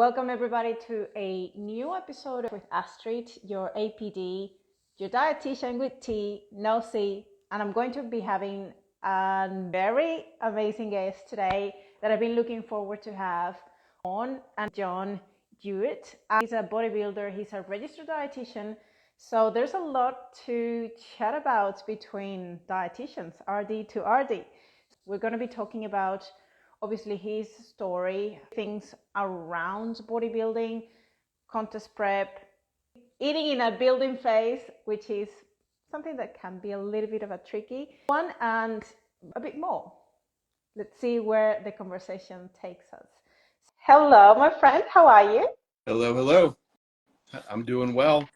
Welcome everybody to a new episode with Astrid, your APD, your dietitian with T, no C, and I'm going to be having a very amazing guest today that I've been looking forward to have on, and John Jewett. He's a bodybuilder, he's a registered dietitian, so there's a lot to chat about between dietitians, RD to RD. We're going to be talking about obviously his story, things around bodybuilding, contest prep, eating in a building phase, which is something that can be a little bit of a tricky one, and a bit more. Let's see where the conversation takes us. Hello, my friend. How are you? Hello, hello. I'm doing well.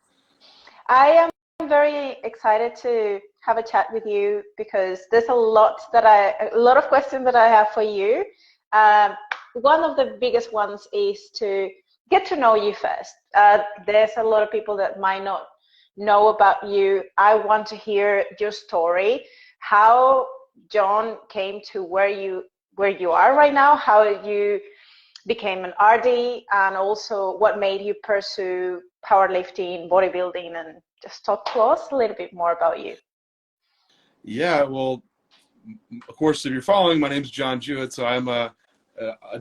I am very excited to have a chat with you because there's a lot of questions that I have for you. One of the biggest ones is to get to know you first. There's a lot of people that might not know about you. I want to hear your story, how John came to where you are right now, how you became an RD, and also what made you pursue powerlifting, bodybuilding, and just talk to us a little bit more about you. Yeah, well, of course, if you're following, my name's John Jewett, so I'm a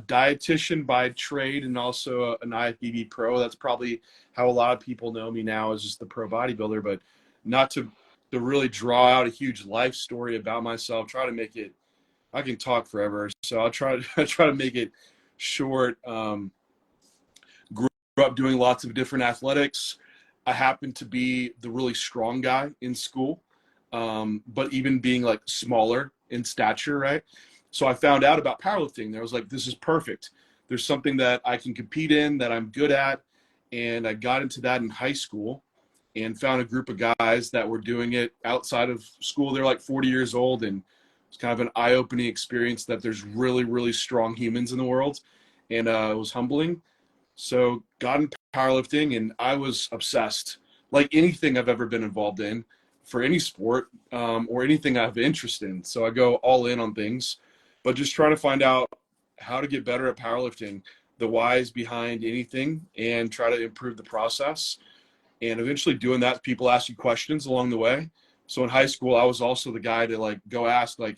dietitian by trade and also an IFBB pro. That's probably how a lot of people know me now, as just the pro bodybuilder, but not to really draw out a huge life story about myself. Try to make it, I can talk forever, so I'll try to make it short. Grew up doing lots of different athletics. I happened to be the really strong guy in school, but even being like smaller in stature, right? So I found out about powerlifting. I was like, this is perfect. There's something that I can compete in, that I'm good at. And I got into that in high school and found a group of guys that were doing it outside of school. They're like 40 years old, and it's kind of an eye-opening experience that there's really, really strong humans in the world. And it was humbling. So got into powerlifting, and I was obsessed. Like anything I've ever been involved in for any sport or anything I have interest in. So I go all in on things, but just trying to find out how to get better at powerlifting, the whys behind anything, and try to improve the process. And eventually doing that, people ask you questions along the way. So in high school, I was also the guy to like go ask, like,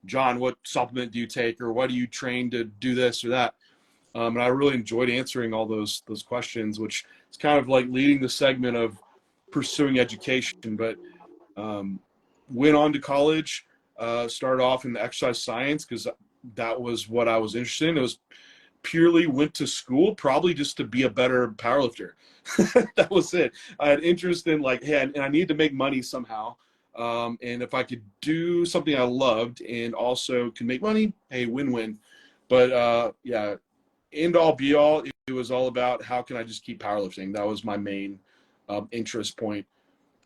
John, what supplement do you take, or what do you train to do this or that? And I really enjoyed answering all those questions, which is kind of like leading the segment of pursuing education. But went on to college, started off in exercise science because that was what I was interested in. It was purely went to school probably just to be a better powerlifter. That was it. I had interest in like, hey, and I need to make money somehow. And if I could do something I loved and also can make money, hey, win-win. But yeah, end all be all, it was all about how can I just keep powerlifting. That was my main interest point.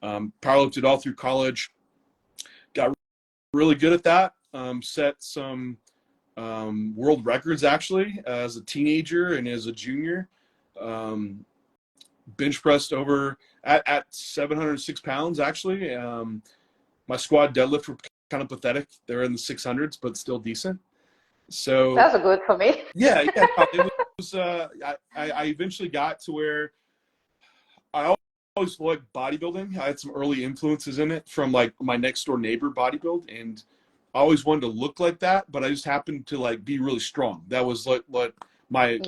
Powerlifted all through college, got really good at that. Set some world records actually as a teenager and as a junior. Bench pressed over at 706 pounds actually. My squad deadlift were kind of pathetic. They're in the 600s, but still decent. So That's good for me. yeah, it was. I eventually got to where I always liked bodybuilding. I had some early influences in it from like my next door neighbor bodybuild, and I always wanted to look like that, but I just happened to like be really strong. That was like what my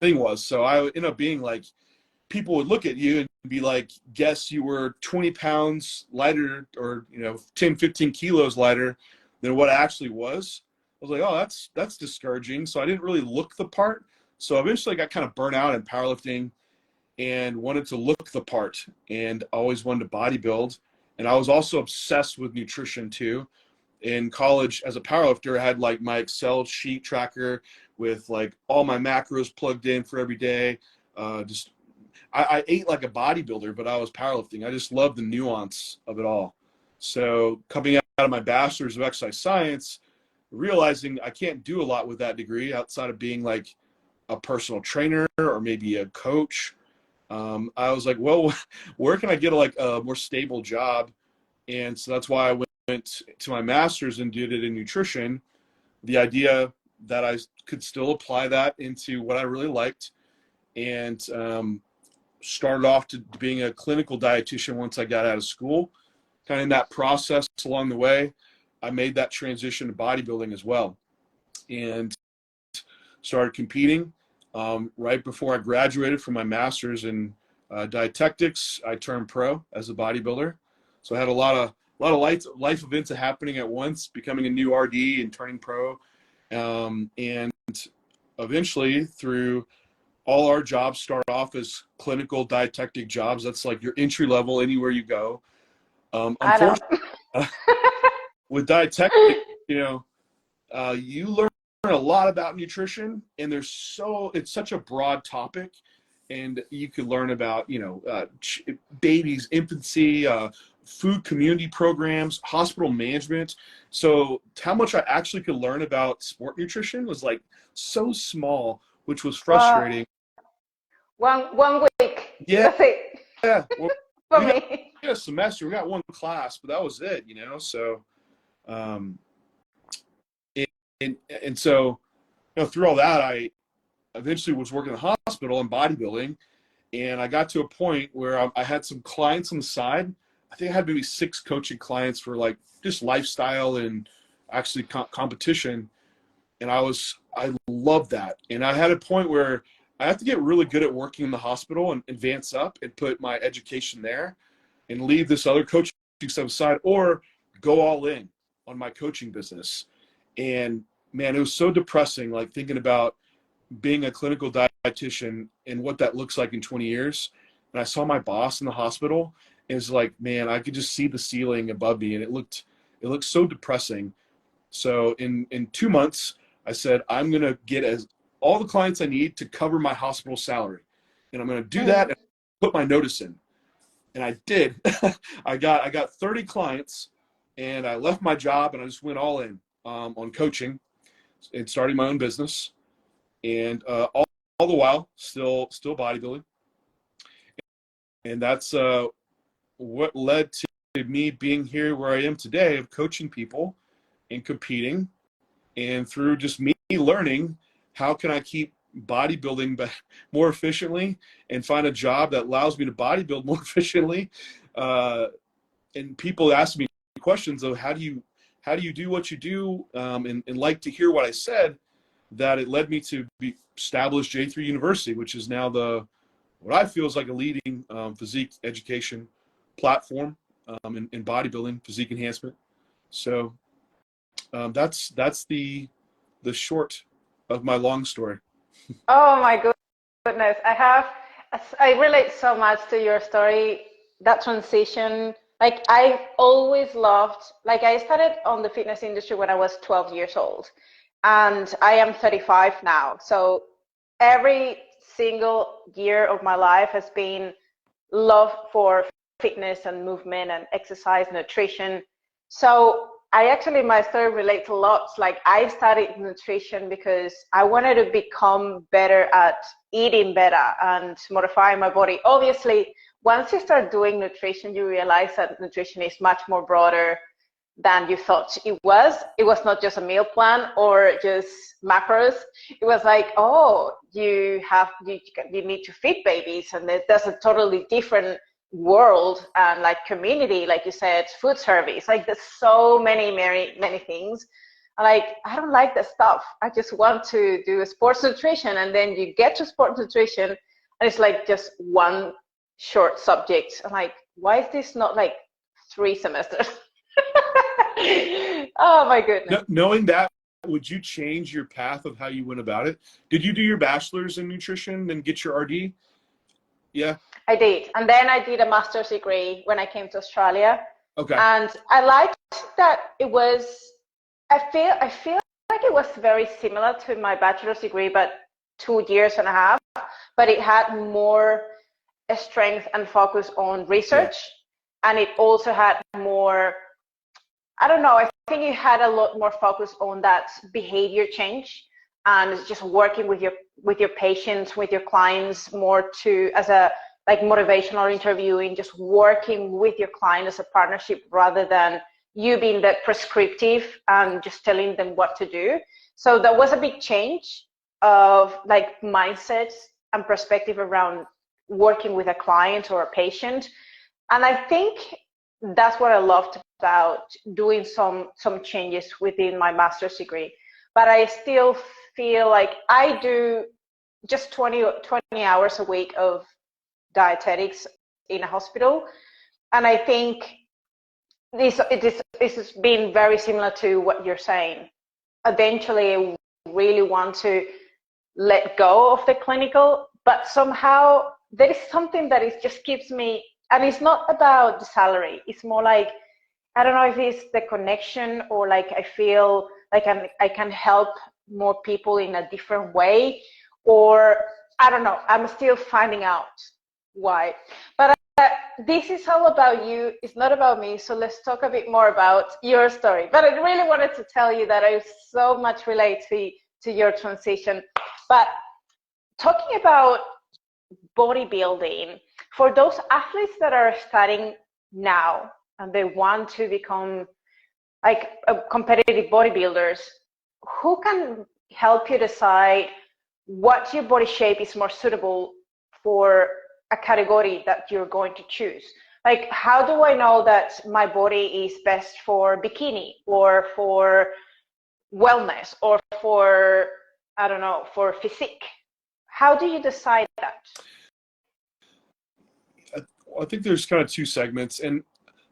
thing was. So I ended up being like, people would look at you and be like, guess you were 20 pounds lighter, or 10, 15 kilos lighter than what I actually was. I was like, oh, that's discouraging. So I didn't really look the part. So eventually I got kind of burnt out in powerlifting and wanted to look the part, and always wanted to bodybuild. And I was also obsessed with nutrition too. In college as a powerlifter, I had like my Excel sheet tracker with like all my macros plugged in for every day. I ate like a bodybuilder, but I was powerlifting. I just loved the nuance of it all. So coming out of my bachelor's of exercise science, realizing I can't do a lot with that degree outside of being like a personal trainer or maybe a coach. I was like, well, where can I get like a more stable job? And so that's why I went to my master's and did it in nutrition. The idea that I could still apply that into what I really liked, and started off to being a clinical dietitian once I got out of school. Kind of in that process along the way, I made that transition to bodybuilding as well, and started competing. Right before I graduated from my master's in dietetics, I turned pro as a bodybuilder. So I had a lot of life events happening at once, becoming a new RD and turning pro. And eventually, through all our jobs start off as clinical dietetic jobs. That's like your entry level anywhere you go. Unfortunately, with dietetic, you learn a lot about nutrition, and it's such a broad topic, and you could learn about babies, infancy, food community programs, hospital management. So how much I actually could learn about sport nutrition was like so small, which was frustrating. One week. Yeah. That's it. Yeah. Well, for we me. got a semester. We got one class, but that was it, So, and so, through all that, I eventually was working in the hospital in bodybuilding, and I got to a point where I had some clients on the side. I think I had maybe 6 coaching clients for like just lifestyle and actually competition. And I loved that. And I had a point where I have to get really good at working in the hospital and advance up and put my education there and leave this other coaching stuff aside, or go all in on my coaching business. And man, it was so depressing, like thinking about being a clinical dietitian and what that looks like in 20 years. And I saw my boss in the hospital, and it's like, man, I could just see the ceiling above me, and it looked so depressing. So in 2 months, I said, I'm going to get all the clients I need to cover my hospital salary. And I'm going to do that and put my notice in. And I did. I got 30 clients, and I left my job, and I just went all in on coaching and starting my own business. And all the while, still bodybuilding. And that's what led to me being here where I am today, of coaching people and competing. And through just me learning, how can I keep bodybuilding more efficiently and find a job that allows me to bodybuild more efficiently. And people ask me questions of how do you do what you do, and like to hear what I said, that it led me to establish J3 University, which is now what I feel is like a leading physique education platform in bodybuilding, physique enhancement. So that's the short of my long story. Oh my goodness. I relate so much to your story, that transition. Like I've always loved, like I started on the fitness industry when I was 12 years old, and I am 35 now. So every single year of my life has been love for fitness and movement and exercise, nutrition. So my story relates a lot. Like I studied nutrition because I wanted to become better at eating better and modifying my body. Obviously, once you start doing nutrition, you realize that nutrition is much more broader than you thought it was. It was not just a meal plan or just macros. It was like, oh, you need to feed babies, and there's a totally different world and like community, like you said, food service. Like there's so many things. Like I don't like that stuff. I just want to do sports nutrition, and then you get to sports nutrition, and it's like just one short subject. I'm like, why is this not like 3 semesters? Oh my goodness. Knowing that, would you change your path of how you went about it? Did you do your bachelor's in nutrition and get your RD? Yeah. I did. And then I did a master's degree when I came to Australia. Okay. And I liked that I feel like it was very similar to my bachelor's degree, but 2 years and a half, but it had more strength and focus on research. Yeah. And it also had more, I don't know, I think it had a lot more focus on that behavior change and just working with your patients, with your clients, more as a like motivational interviewing, just working with your client as a partnership rather than you being that prescriptive and just telling them what to do. So that was a big change of like mindsets and perspective around working with a client or a patient. And I think that's what I loved about doing some changes within my master's degree. But I still feel like I do just 20 hours a week of dietetics in a hospital. And I think this has been very similar to what you're saying. Eventually, I really want to let go of the clinical, but somehow there is something that it just keeps me, and it's not about the salary. It's more like, I don't know if it's the connection or like I feel like I can help more people in a different way, or I don't know. I'm still finding out why. But this is all about you. It's not about me. So let's talk a bit more about your story. But I really wanted to tell you that I so much relate to your transition. But talking about bodybuilding, for those athletes that are starting now and they want to become like competitive bodybuilders, who can help you decide what your body shape is more suitable for a category that you're going to choose? Like, how do I know that my body is best for bikini or for wellness or for, I don't know, for physique? How do you decide that? I think there's kind of two segments, and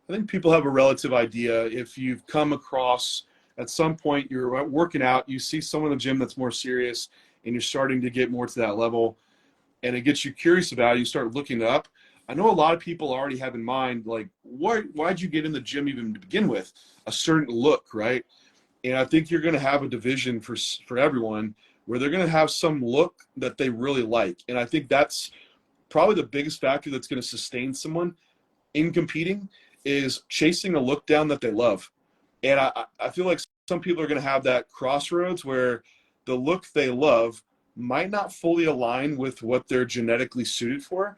I think people have a relative idea. If you've come across at some point, you're working out, you see someone in the gym that's more serious, and you're starting to get more to that level, and it gets you curious about it, you start looking up. I know a lot of people already have in mind, like, why'd you get in the gym even to begin with? A certain look, right? And I think you're going to have a division for everyone where they're going to have some look that they really like. And I think that's probably the biggest factor that's going to sustain someone in competing is chasing a look down that they love. And I feel like some people are going to have that crossroads where the look they love might not fully align with what they're genetically suited for.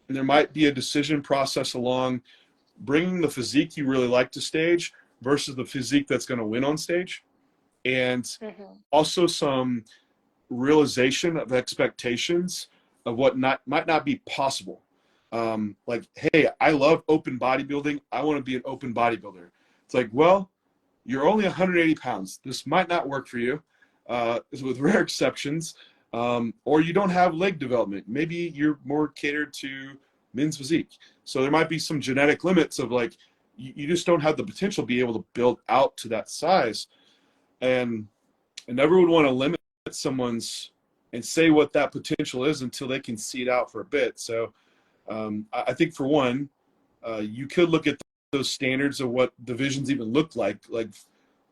And there might be a decision process along bringing the physique you really like to stage versus the physique that's going to win on stage. And also some realization of expectations of what might not be possible. Like, hey, I love open bodybuilding. I want to be an open bodybuilder. It's like, well, you're only 180 pounds. This might not work for you, with rare exceptions. Or you don't have leg development. Maybe you're more catered to men's physique. So there might be some genetic limits of like, you just don't have the potential to be able to build out to that size. And I never would want to limit someone's and say what that potential is until they can see it out for a bit. So I think for one, you could look at those standards of what divisions even look like. Like,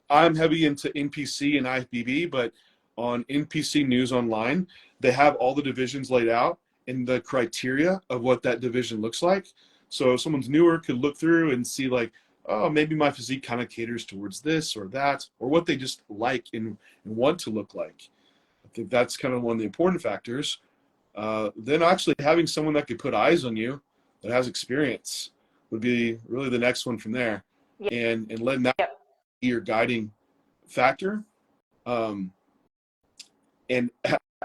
I'm heavy into NPC and IFBB, but on NPC News Online, they have all the divisions laid out and the criteria of what that division looks like. So if someone's newer could look through and see like, oh, maybe my physique kind of caters towards this or that, or what they just like and want to look like. I think that's kind of one of the important factors. Then actually having someone that could put eyes on you that has experience would be really the next one from there. Yeah. And letting that be your guiding factor. And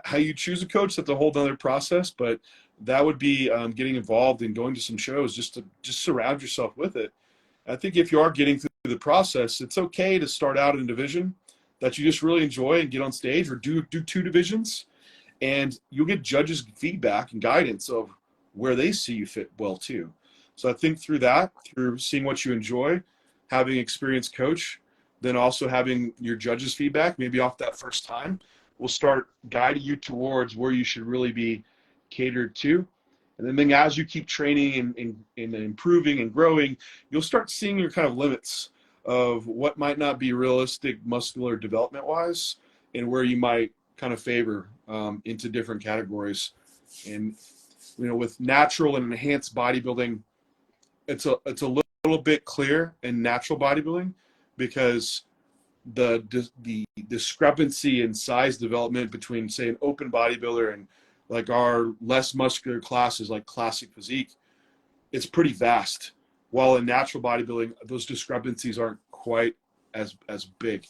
how you choose a coach, that's a whole other process, but that would be getting involved and going to some shows just to surround yourself with it. I think if you are getting through the process, it's okay to start out in a division that you just really enjoy and get on stage, or do two divisions, and you'll get judges' feedback and guidance of where they see you fit well too. So I think through seeing what you enjoy, having an experienced coach, then also having your judges' feedback, maybe off that first time, will start guiding you towards where you should really be catered to. And then as you keep training and improving and growing, you'll start seeing your kind of limits of what might not be realistic muscular development wise, and where you might kind of favor into different categories. And with natural and enhanced bodybuilding, it's a little bit clear in natural bodybuilding, because the discrepancy in size development between, say, an open bodybuilder and like our less muscular classes like classic physique, it's pretty vast. While in natural bodybuilding, those discrepancies aren't quite as big.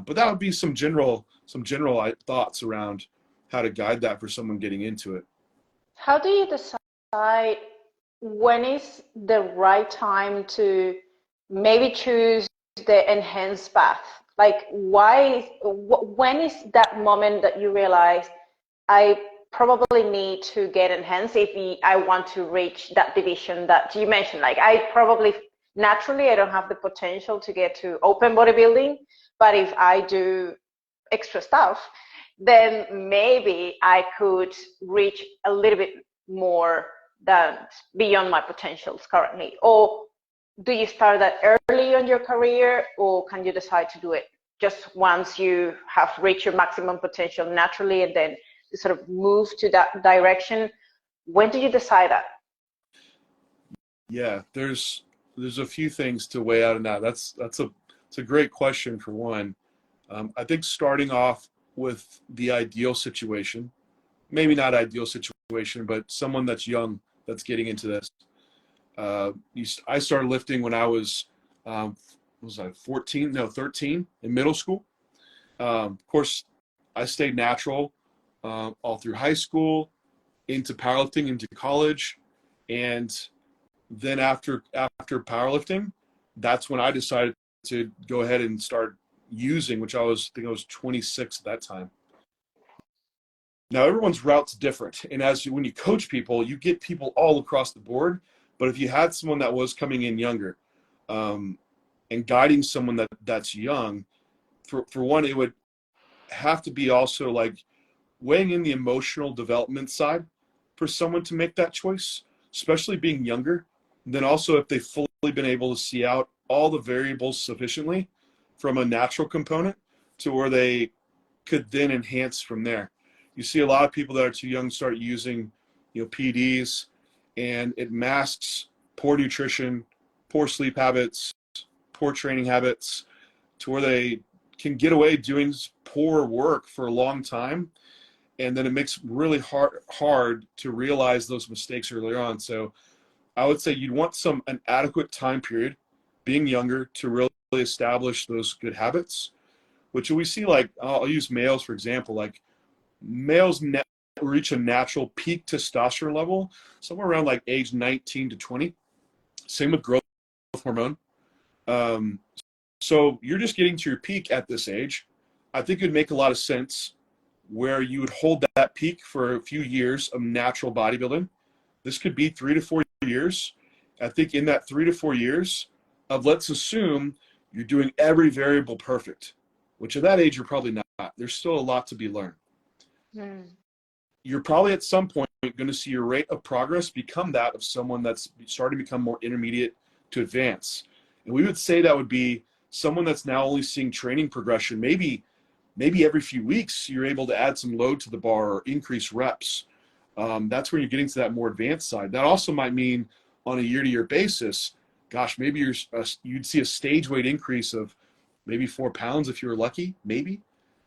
But that would be some general thoughts around how to guide that for someone getting into it. How do you decide when is the right time to maybe choose the enhanced path? Like, when is that moment that you realize I probably need to get enhanced if I want to reach that division that you mentioned? Like, I probably naturally I don't have the potential to get to open bodybuilding, but if I do extra stuff, then maybe I could reach a little bit more than beyond my potentials currently. Or do you start that early in your career, or can you decide to do it just once you have reached your maximum potential naturally and then you sort of move to that direction? When do you decide that? Yeah, there's a few things to weigh out in that. It's a great question for one. I think starting off with the ideal situation, maybe not ideal situation, but someone that's young that's getting into this. I started lifting when I was I 14? No, 13 in middle school. Of course, I stayed natural all through high school, into powerlifting, into college, and then after powerlifting, that's when I decided to go ahead and start using, which I think I was 26 at that time. Now everyone's route's different, and when you coach people, you get people all across the board. But if you had someone that was coming in younger, and guiding someone that's young, for one, it would have to be also like weighing in the emotional development side for someone to make that choice, especially being younger. And then also if they've fully been able to see out all the variables sufficiently from a natural component to where they could then enhance from there. You see a lot of people that are too young start using, PEDs, and it masks poor nutrition, poor sleep habits, poor training habits, to where they can get away doing poor work for a long time. And then it makes it really hard to realize those mistakes earlier on. So I would say you'd want an adequate time period, being younger, to really establish those good habits, which we see, like, I'll use males, for example. Like, males reach a natural peak testosterone level somewhere around like age 19 to 20. Same with growth hormone. So you're just getting to your peak at this age. I think it would make a lot of sense where you would hold that peak for a few years of natural bodybuilding. This could be 3 to 4 years. I think in that 3 to 4 years let's assume you're doing every variable perfect, which at that age you're probably not. There's still a lot to be learned. You're probably at some point going to see your rate of progress become that of someone that's starting to become more intermediate to advance. And we would say that would be someone that's now only seeing training progression. Maybe every few weeks you're able to add some load to the bar or increase reps. That's when you're getting to that more advanced side. That also might mean on a year-to-year basis, gosh, maybe you'd see a stage weight increase of maybe 4 pounds if you were lucky, maybe.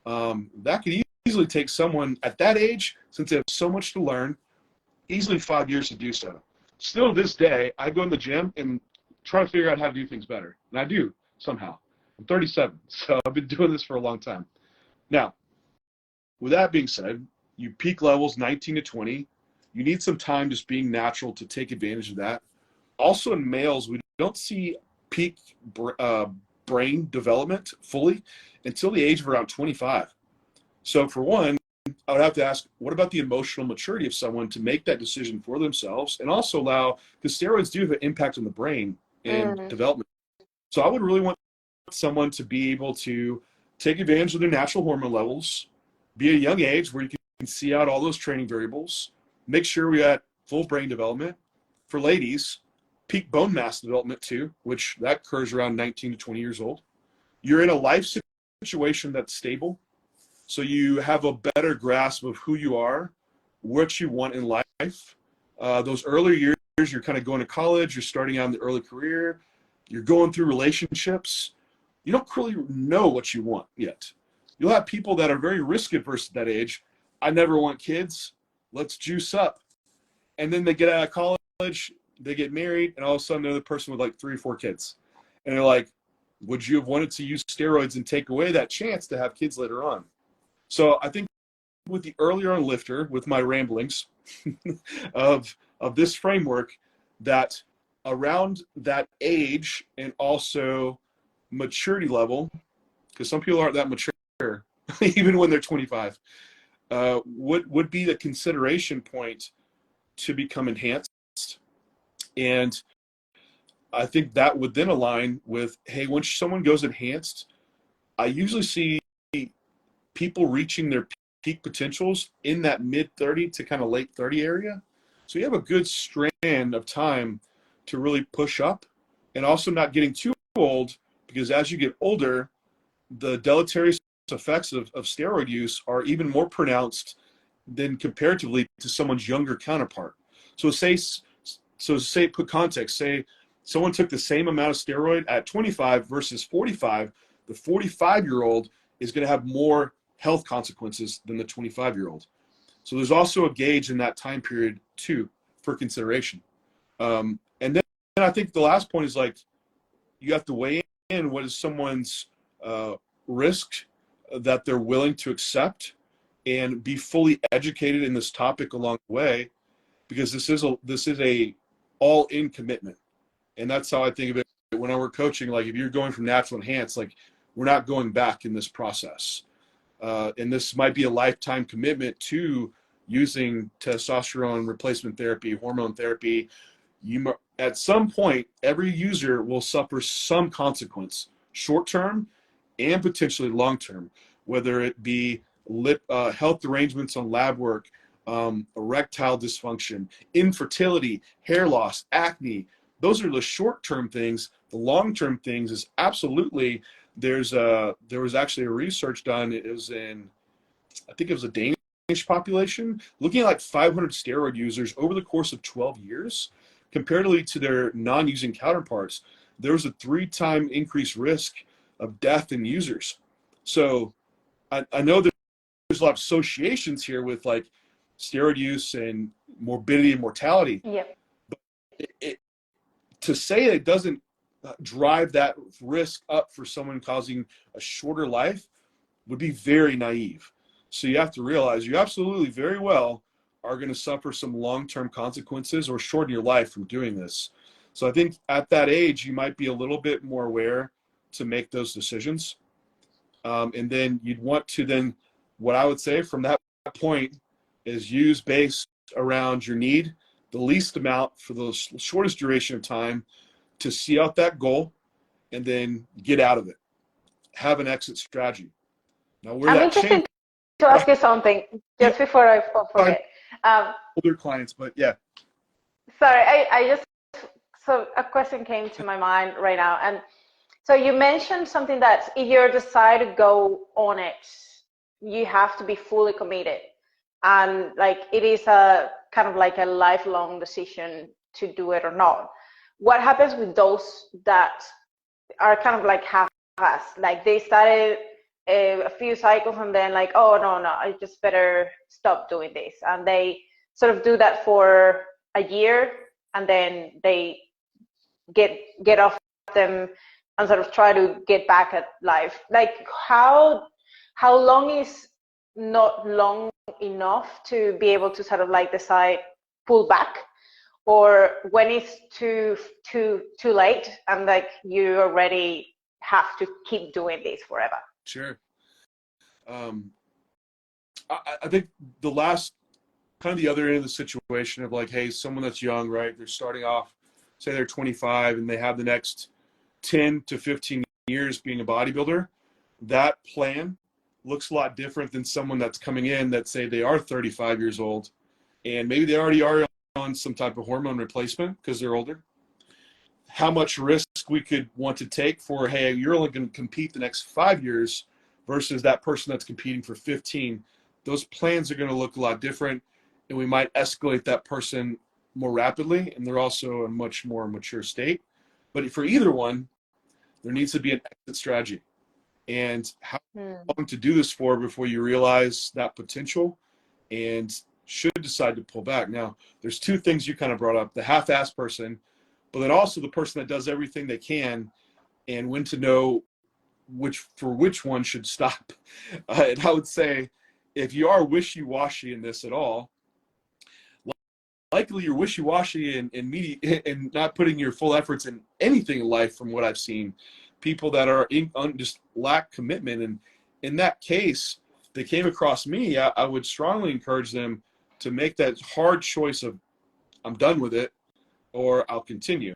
That could easily take someone at that age, since they have so much to learn, easily 5 years to do so. Still to this day, I go in the gym and try to figure out how to do things better. And I do, somehow. I'm 37, so I've been doing this for a long time. Now, with that being said, you peak levels 19 to 20. You need some time just being natural to take advantage of that. Also in males, we don't see peak brain development fully until the age of around 25. So for one, I would have to ask, what about the emotional maturity of someone to make that decision for themselves, and also allow, because steroids do have an impact on the brain and development. So I would really want someone to be able to take advantage of their natural hormone levels, be at a young age where you can see out all those training variables, make sure we got full brain development. For ladies, peak bone mass development too, which that occurs around 19 to 20 years old. You're in a life situation that's stable, so you have a better grasp of who you are, what you want in life. Those earlier years, you're kind of going to college, you're starting out in the early career, you're going through relationships. You don't really know what you want yet. You'll have people that are very risk adverse at that age. I never want kids. Let's juice up. And then they get out of college, they get married, and all of a sudden they're the person with like 3 or 4 kids. And they're like, would you have wanted to use steroids and take away that chance to have kids later on? So I think with the earlier on lifter, with my ramblings of this framework, that around that age and also maturity level, because some people aren't that mature, even when they're 25, would be the consideration point to become enhanced. And I think that would then align with, hey, once someone goes enhanced, I usually see people reaching their peak potentials in that mid 30 to kind of late 30 area. So you have a good strand of time to really push up, and also not getting too old, because as you get older, the deleterious effects of steroid use are even more pronounced than comparatively to someone's younger counterpart. So put context, say someone took the same amount of steroid at 25 versus 45, the 45-year-old is going to have more health consequences than the 25-year-old. So there's also a gauge in that time period too for consideration. And then I think the last point is, like, you have to weigh in what is someone's risk that they're willing to accept, and be fully educated in this topic along the way, because this is a all-in commitment. And that's how I think of it when I work coaching. Like, if you're going from natural enhanced, like, we're not going back in this process. And this might be a lifetime commitment to using testosterone replacement therapy, hormone therapy. At some point, every user will suffer some consequence, short-term and potentially long-term, whether it be health derangements on lab work, erectile dysfunction, infertility, hair loss, acne. Those are the short-term things. The long-term things is absolutely, there was actually a research done. It was I think it was a Danish population, looking at like 500 steroid users over the course of 12 years, comparatively to their non-using counterparts. There was a 3-time increased risk of death in users. So I know that there's a lot of associations here with, like, steroid use and morbidity and mortality. Yep. But to say it doesn't drive that risk up for someone causing a shorter life would be very naive. So you have to realize you absolutely very well are going to suffer some long-term consequences or shorten your life from doing this. So I think at that age, you might be a little bit more aware to make those decisions. And then you'd want to then, what I would say from that point is, use based around your need, the least amount for the shortest duration of time to see out that goal, and then get out of it. Have an exit strategy. Now, where I'm that interested changes, to ask you something just before I forget. older clients, but yeah. Sorry, so a question came to my mind right now. And so you mentioned something that if you decide to go on it, you have to be fully committed. And like, it is a kind of like a lifelong decision to do it or not. What happens with those that are kind of like half-assed? Like, they started a few cycles and then like, oh, no, I just better stop doing this. And they sort of do that for a year, and then they get off them and sort of try to get back at life. Like, how long is not long enough to be able to sort of like decide, pull back, or when it's too late and like you already have to keep doing this forever? Sure. I think the last, kind of the other end of the situation of, like, hey, someone that's young, right? They're starting off, say they're 25, and they have the next 10 to 15 years being a bodybuilder. That plan looks a lot different than someone that's coming in that, say, they are 35 years old, and maybe they already are on some type of hormone replacement because they're older. How much risk we could want to take for, hey, you're only going to compete the next 5 years versus that person that's competing for 15. Those plans are going to look a lot different, and we might escalate that person more rapidly, and they're also in a much more mature state. But for either one, there needs to be an exit strategy. And how long to do this for before you realize that potential and should decide to pull back. Now, there's two things you kind of brought up: the half-assed person, but then also the person that does everything they can and when to know which one should stop. And I would say, if you are wishy-washy in this at all, likely you're wishy-washy and not putting your full efforts in anything in life. From what I've seen, people that are just lack commitment, and in that case, they came across me, I would strongly encourage them to make that hard choice of, I'm done with it, or I'll continue.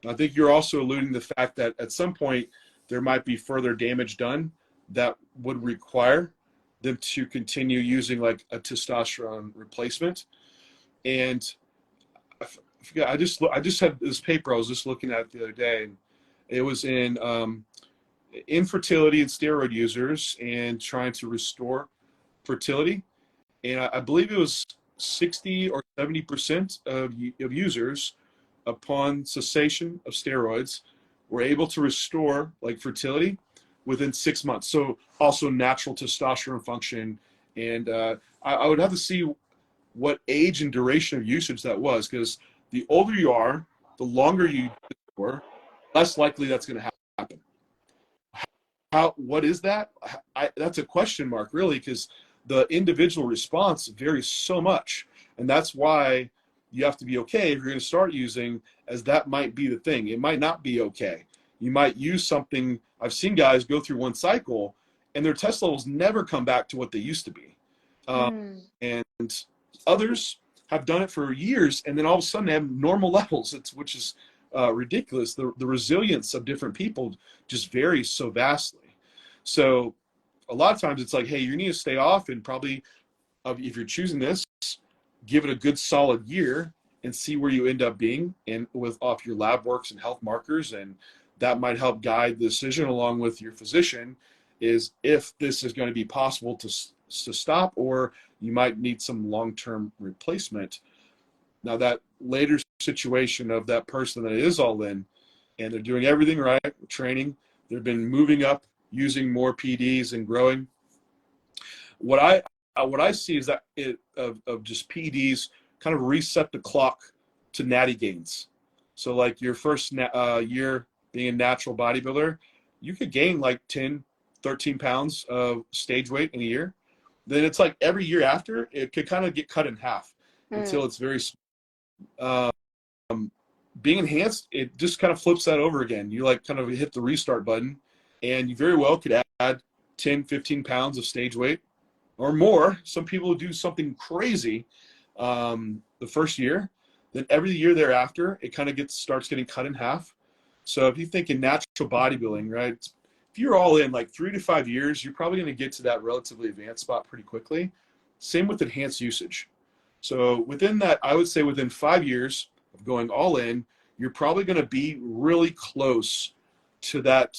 I think you're also alluding to the fact that at some point there might be further damage done that would require them to continue using like a testosterone replacement. And I forget, I just had this paper I was just looking at the other day, and it was in infertility in steroid users and trying to restore fertility. And I believe it was 60 or 70% of users, upon cessation of steroids, were able to restore like fertility within 6 months. So also natural testosterone function. And I would have to see what age and duration of usage that was, because the older you are, the longer you for, less likely that's going to happen. What is that? That's a question mark, really, because the individual response varies so much. And that's why you have to be okay if you're going to start using, as that might be the thing. It might not be okay. You might use something. I've seen guys go through one cycle and their test levels never come back to what they used to be. And others have done it for years, and then all of a sudden they have normal levels, which is ridiculous. The resilience of different people just varies so vastly. So a lot of times it's like, hey, you need to stay off, and probably if you're choosing this, give it a good solid year and see where you end up being, and off your lab works and health markers, and that might help guide the decision along with your physician, is if this is going to be possible to stop, or you might need some long-term replacement. Now, that later situation of that person that is all in and they're doing everything right, training, they've been moving up, using more PDs and growing. What I see is that of just PDs kind of reset the clock to natty gains. So like your first year being a natural bodybuilder, you could gain like 10, 13 pounds of stage weight in a year. Then it's like every year after, it could kind of get cut in half until it's very being enhanced. It just kind of flips that over again. You like kind of hit the restart button, and you very well could add 10, 15 pounds of stage weight or more. Some people do something crazy the first year. Then every year thereafter, it kind of starts getting cut in half. So if you think in natural bodybuilding, right, if you're all in like 3 to 5 years, you're probably going to get to that relatively advanced spot pretty quickly. Same with enhanced usage. So within that, I would say within 5 years of going all in, you're probably going to be really close to that.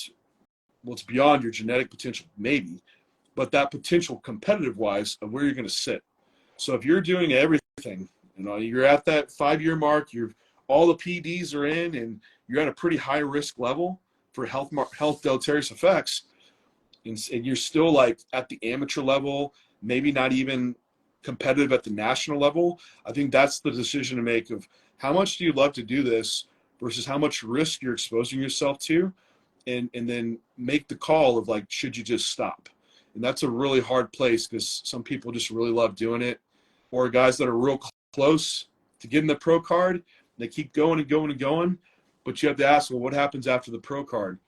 Well, it's beyond your genetic potential, maybe, but that potential competitive wise of where you're going to sit. So if you're doing everything, you're at that 5-year mark, all the PDs are in, and you're at a pretty high risk level for health deleterious effects, and you're still like at the amateur level, maybe not even competitive at the national level, I think that's the decision to make of how much do you love to do this versus how much risk you're exposing yourself to, and then make the call of like, should you just stop? And that's a really hard place, because some people just really love doing it, or guys that are real close to getting the pro card, they keep going and going and going. But you have to ask, well, what happens after the pro card?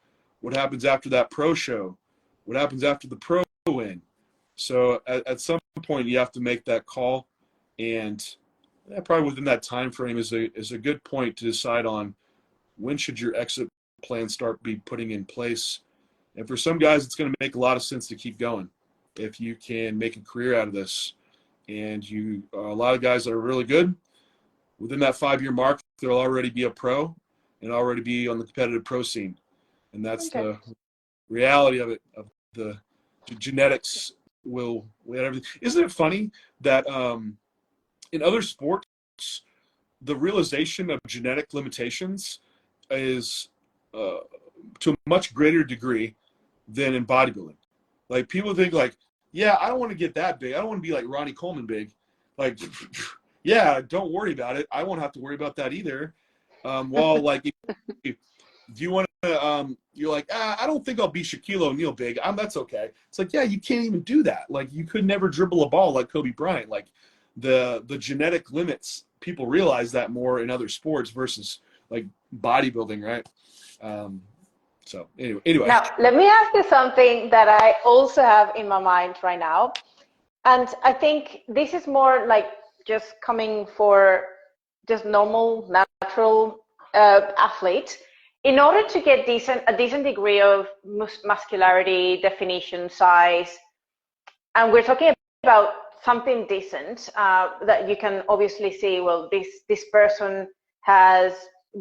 What happens after that pro show? What happens after the pro win? So at some point, you have to make that call, and probably within that time frame is a good point to decide on when should your exit plan start be putting in place. And for some guys, it's going to make a lot of sense to keep going if you can make a career out of this. And a lot of guys that are really good, within that 5-year mark, they'll already be a pro and already be on the competitive pro scene. And that's the reality of it, of the genetics will everything. Isn't it funny that in other sports, the realization of genetic limitations is to a much greater degree than in bodybuilding? Like, people think like, yeah, I don't want to get that big. I don't want to be like Ronnie Coleman big. Like, yeah, don't worry about it. I won't have to worry about that either. While like, if you want you're like, I don't think I'll be Shaquille O'Neal big. That's okay. It's like, yeah, you can't even do that. Like, you could never dribble a ball like Kobe Bryant. Like, the genetic limits, people realize that more in other sports versus like bodybuilding, right? So anyway. Now, let me ask you something that I also have in my mind right now. And I think this is more like just coming for just normal, natural athlete. In order to get a decent degree of muscularity, definition, size, and we're talking about something decent that you can obviously see, well, this person has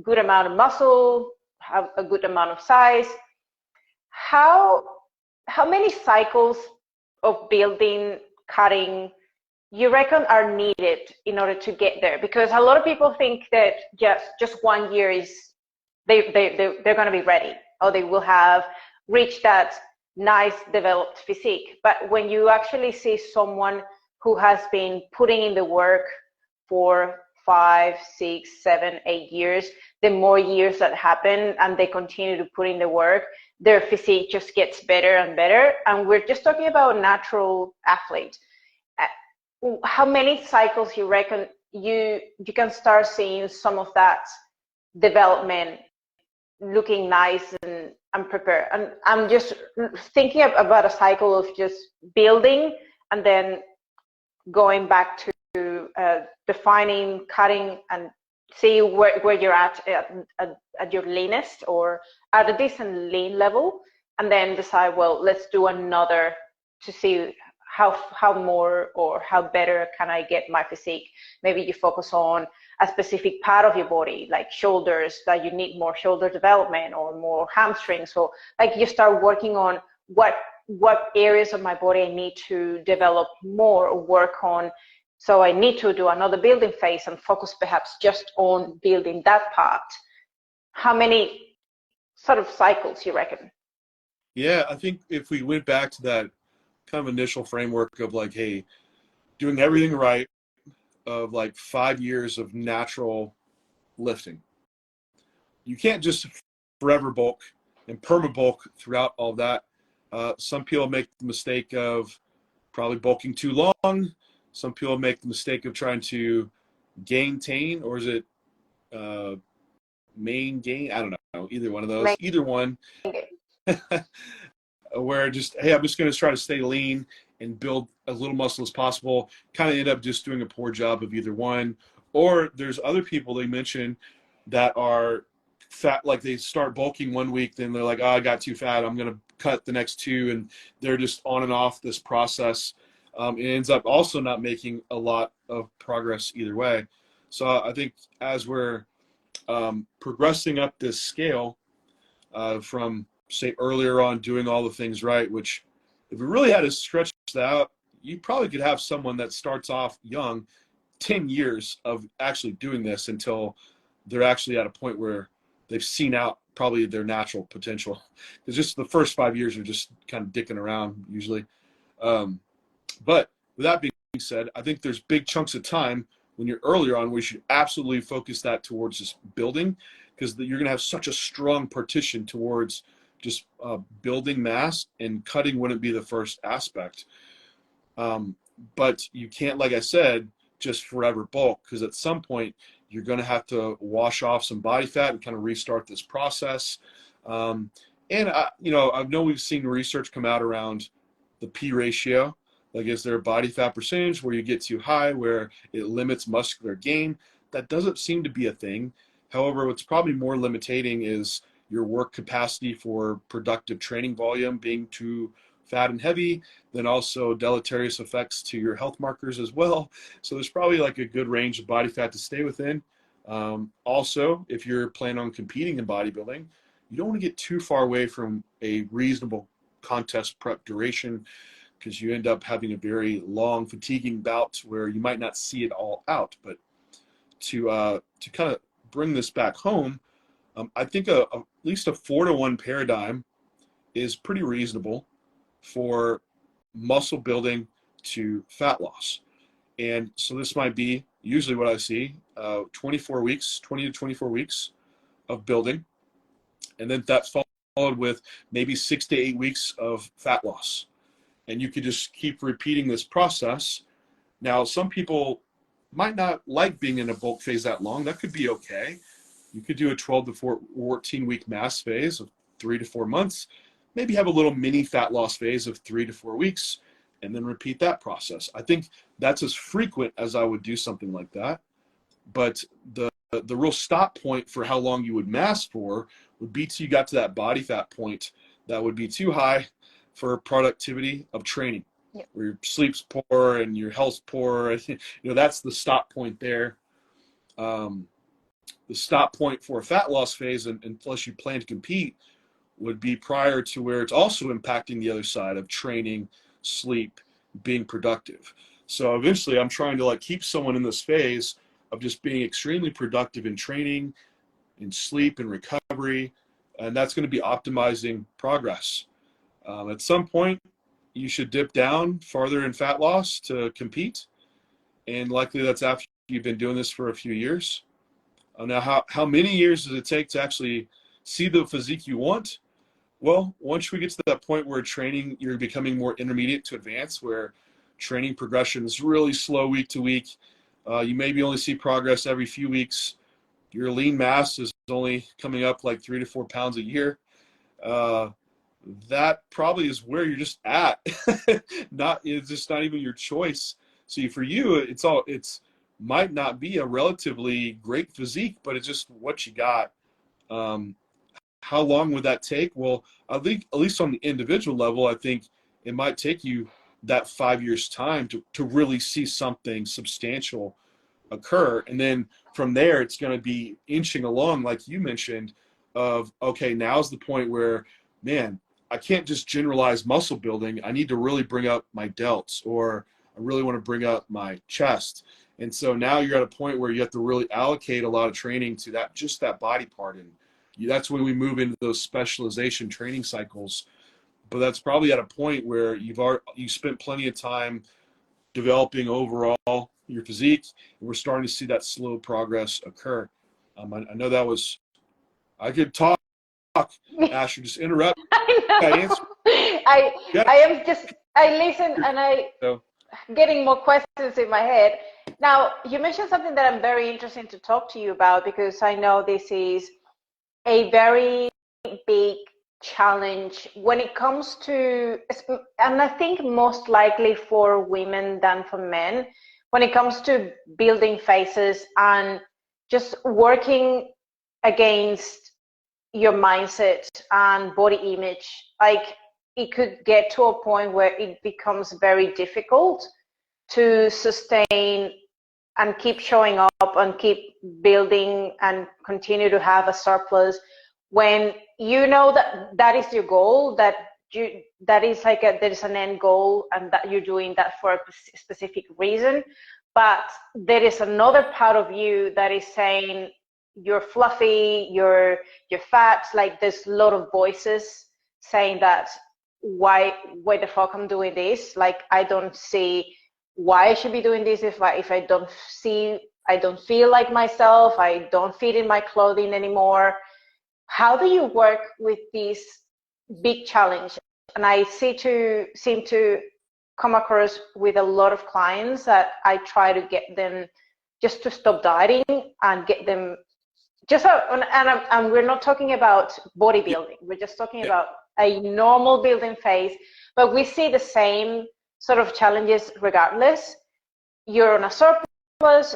good amount of muscle, have a good amount of size. How many cycles of building, cutting, you reckon are needed in order to get there? Because a lot of people think that just 1 year is they're going to be ready, or they will have reached that nice developed physique. But when you actually see someone who has been putting in the work for 5, 6, 7, 8 years, the more years that happen and they continue to put in the work, their physique just gets better and better. And we're just talking about natural athlete. How many cycles you reckon you can start seeing some of that development looking nice and prepared? And I'm just thinking about a cycle of just building and then going back to defining, cutting, and see where you're at your leanest or at a decent lean level, and then decide, well, let's do another to see how more or how better can I get my physique. Maybe you focus on a specific part of your body, like shoulders, that you need more shoulder development, or more hamstrings. So like you start working on what areas of my body I need to develop more or work on. So I need to do another building phase and focus perhaps just on building that part. How many sort of cycles you reckon? Yeah, I think if we went back to that kind of initial framework of like, hey, doing everything right, of like 5 years of natural lifting, you can't just forever bulk and perma bulk throughout all that. Some people make the mistake of probably bulking too long. Some people make the mistake of trying to gain, or is it main gain? I don't know. Either one of those. Either one. Where just, hey, I'm just going to try to stay lean and build as little muscle as possible. Kind of end up just doing a poor job of either one. Or there's other people they mention that are fat, like they start bulking 1 week, then they're like, oh, I got too fat, I'm going to cut the next 2, and they're just on and off this process. It ends up also not making a lot of progress either way. So I think as we're progressing up this scale from, say, earlier on doing all the things right, which if we really had to stretch that out, you probably could have someone that starts off young, 10 years of actually doing this until they're actually at a point where they've seen out probably their natural potential. Because just the first 5 years are just kind of dicking around usually. But with that being said, I think there's big chunks of time when you're earlier on where you should absolutely focus that towards just building, because you're going to have such a strong partition towards just building mass, and cutting wouldn't be the first aspect. But you can't, like I said, just forever bulk, because at some point you're going to have to wash off some body fat and kind of restart this process. And I know we've seen research come out around the P ratio. Like, is there a body fat percentage where you get too high where it limits muscular gain? That doesn't seem to be a thing. However, what's probably more limiting is your work capacity for productive training volume being too fat and heavy, then also deleterious effects to your health markers as well. So there's probably like a good range of body fat to stay within. Also, if you're planning on competing in bodybuilding, you don't want to get too far away from a reasonable contest prep duration, because you end up having a very long, fatiguing bout where you might not see it all out. But to kind of bring this back home, I think at least a 4-to-1 paradigm is pretty reasonable for muscle building to fat loss. And so this might be usually what I see, 20 to 24 weeks of building. And then that's followed with maybe 6 to 8 weeks of fat loss. And you could just keep repeating this process. Now, some people might not like being in a bulk phase that long. That could be okay. You could do a 12 to 14 week mass phase of 3 to 4 months, maybe have a little mini fat loss phase of 3 to 4 weeks, and then repeat that process. I think that's as frequent as I would do something like that. But the real stop point for how long you would mass for would be till you got to that body fat point that would be too high for productivity of training. Yep. Where your sleep's poor and your health's poor. That's the stop point there. The stop point for a fat loss phase, unless you plan to compete, would be prior to where it's also impacting the other side of training, sleep, being productive. So eventually I'm trying to keep someone in this phase of just being extremely productive in training, in sleep, and recovery. And that's going to be optimizing progress. At some point, you should dip down farther in fat loss to compete. And likely that's after you've been doing this for a few years. Now, how many years does it take to actually see the physique you want? Well, once we get to that point where training, you're becoming more intermediate to advanced, where training progression is really slow week to week. You maybe only see progress every few weeks. Your lean mass is only coming up 3 to 4 pounds a year. That probably is where you're just at. It's just not even your choice. So for you, it's might not be a relatively great physique, but it's just what you got. How long would that take? Well, I think at least on the individual level, I think it might take you that 5 years time to really see something substantial occur. And then from there, it's going to be inching along, like you mentioned, of, okay, now's the point where, man, I can't just generalize muscle building. I need to really bring up my delts, or I really want to bring up my chest. And so now you're at a point where you have to really allocate a lot of training to that body part. And that's when we move into those specialization training cycles. But that's probably at a point where you spent plenty of time developing overall your physique, and we're starting to see that slow progress occur. I know that was, I could talk, Astrid, just interrupt. I listen and getting more questions in my head. Now, you mentioned something that I'm very interested to talk to you about, because I know this is a very big challenge when it comes to, and I think most likely for women than for men, when it comes to building faces and just working against your mindset and body image. It could get to a point where it becomes very difficult to sustain and keep showing up and keep building and continue to have a surplus when you know that is your goal, that is there is an end goal, and that you're doing that for a specific reason. But there is another part of you that is saying you're fluffy, you're fat. There's a lot of voices saying that why the fuck I'm doing this? I don't see why I should be doing this if I don't feel like myself, I don't fit in my clothing anymore. How do you work with this big challenge? And I seem to come across with a lot of clients that I try to get them just to stop dieting and get them and we're not talking about bodybuilding. We're just talking about a normal building phase, but we see the same sort of challenges regardless. You're on a surplus,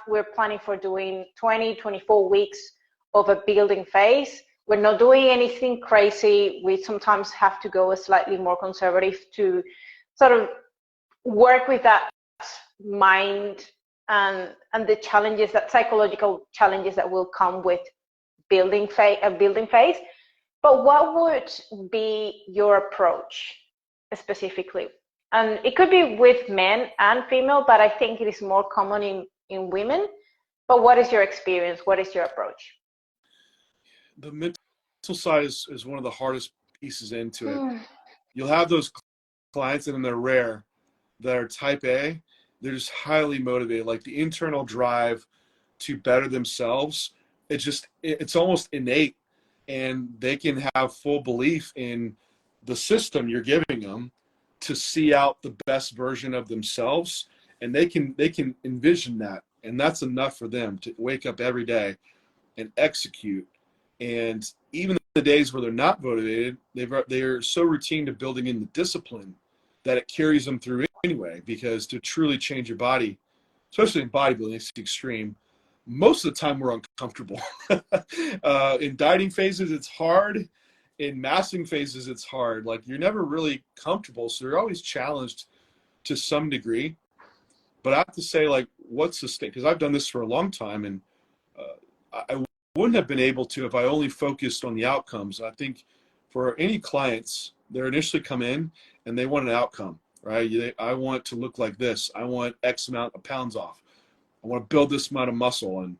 we're planning for doing 20, 24 weeks of a building phase. We're not doing anything crazy. We sometimes have to go slightly more conservative to sort of work with that mind and the challenges, that psychological challenges that will come with building phase. But what would be your approach specifically? And it could be with men and female, but I think it is more common in women. But what is your experience? What is your approach? The mental side is one of the hardest pieces into it. You'll have those clients, and they're rare, that are type A. They're just highly motivated, the internal drive to better themselves. It's almost innate. and they can have full belief in the system you're giving them to see out the best version of themselves, and they can envision that, and that's enough for them to wake up every day and execute. And even the days where they're not motivated, they're so routine to building in the discipline that it carries them through anyway. Because to truly change your body, especially in bodybuilding, it's extreme. Most of the time we're uncomfortable. In dieting phases, it's hard. In massing phases, it's hard. Like, you're never really comfortable, so you're always challenged to some degree. But I have to say, like, what's the state? Because I've done this for a long time, and I wouldn't have been able to if I only focused on the outcomes. I think for any clients, they initially come in and they want an outcome, right? I want to look like this. I want X amount of pounds off. I want to build this amount of muscle, and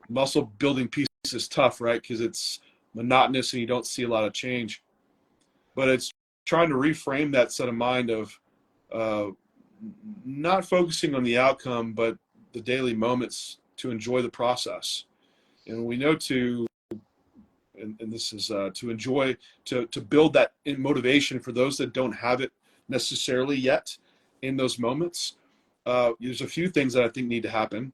muscle building piece is tough, right? Because it's monotonous and you don't see a lot of change. But it's trying to reframe that set of mind of not focusing on the outcome, but the daily moments to enjoy the process. And we know and this is to enjoy, to build that motivation for those that don't have it necessarily yet in those moments. There's a few things that I think need to happen.